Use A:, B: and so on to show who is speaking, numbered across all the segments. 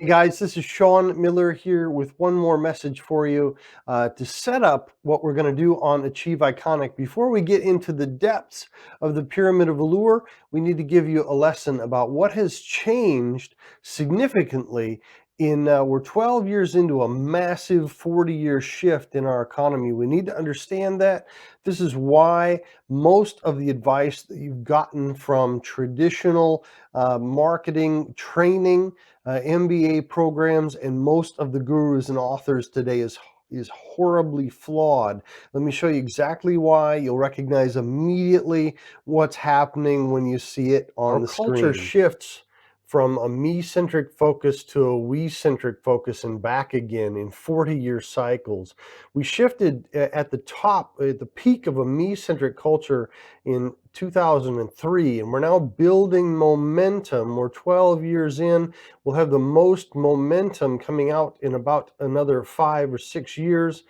A: Hey guys, this is Sean Miller here with one more message for you to set up what we're going to do on Achieve Iconic. Before we get into the depths of the Pyramid of Allure, we need to give you a lesson about what has changed significantly we're 12 years into a massive 40-year shift in our economy. We need to understand that. This is why most of the advice that you've gotten from traditional marketing training, MBA programs, and most of the gurus and authors today is horribly flawed. Let me show you exactly why. You'll recognize immediately what's happening when you see it on the screen. Our culture shifts from a me-centric focus to a we-centric focus and back again in 40-year cycles. We shifted at the top, at the peak of a me-centric culture in 2003, and we're now building momentum. We're 12 years in. We'll have the most momentum coming out in about another 5 or 6 years,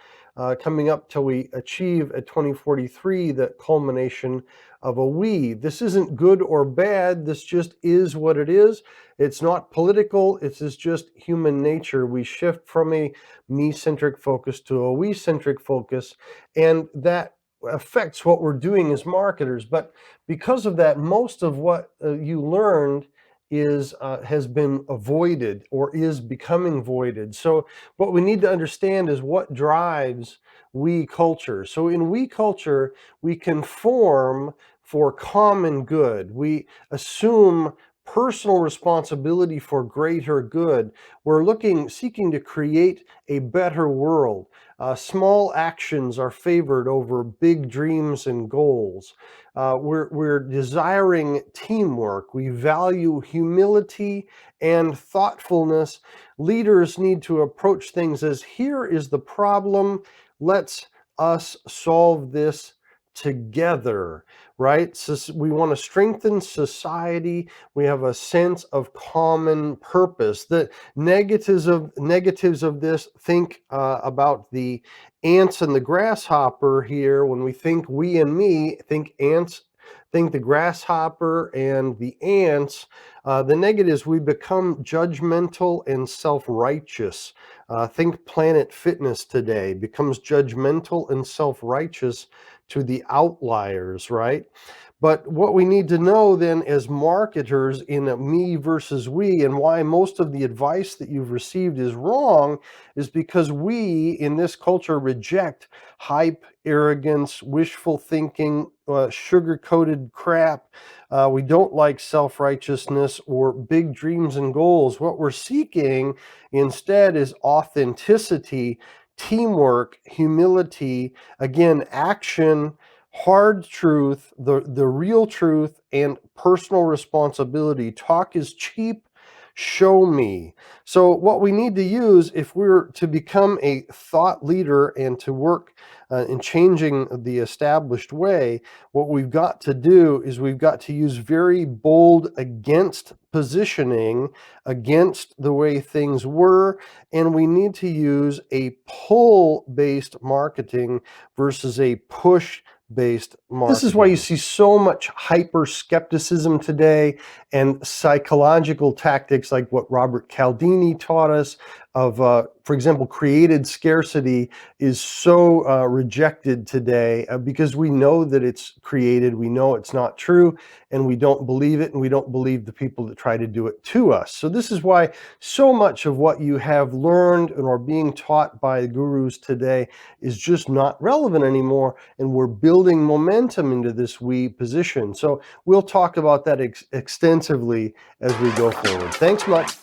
A: coming up till we achieve at 2043 the culmination of a we. This isn't good or bad. This just is what it is. It's not political. It's just human nature. We shift from a me-centric focus to a we-centric focus, and that affects what we're doing as marketers. But because of that, most of what you learned has been avoided or is becoming voided. So what we need to understand is what drives we culture. So in we culture, we conform for common good. We assume personal responsibility for greater good. We're seeking to create a better world. Small actions are favored over big dreams and goals. We're desiring teamwork. We value humility and thoughtfulness. Leaders need to approach things as, here is the problem, let's us solve this together, right? So we want to strengthen society. We have a sense of common purpose. The negatives of this, think about the ants and the grasshopper here. When we think we and me, think ants, think the grasshopper and the ants. The negatives, we become judgmental and self-righteous. Think Planet Fitness today becomes judgmental and self-righteous to the outliers, right? But what we need to know then as marketers in a me versus we, and why most of the advice that you've received is wrong, is because we in this culture reject hype, arrogance, wishful thinking, sugar-coated crap. We don't like self-righteousness or big dreams and goals. What we're seeking instead is authenticity, teamwork, humility, again, action, hard truth, the real truth, and personal responsibility. Talk is cheap. Show me. So what we need to use if we're to become a thought leader and to work in changing the established way, what we've got to do is we've got to use very bold against positioning, against the way things were, and we need to use a pull-based marketing versus a push-based marketing. This is why you see so much hyper skepticism today and psychological tactics like what Robert Cialdini taught us of, for example, created scarcity is so rejected today because we know that it's created, we know it's not true, and we don't believe it, and we don't believe the people that try to do it to us. So this is why so much of what you have learned and are being taught by the gurus today is just not relevant anymore, and we're building momentum into this we position. So we'll talk about that extensively as we go forward. Thanks much.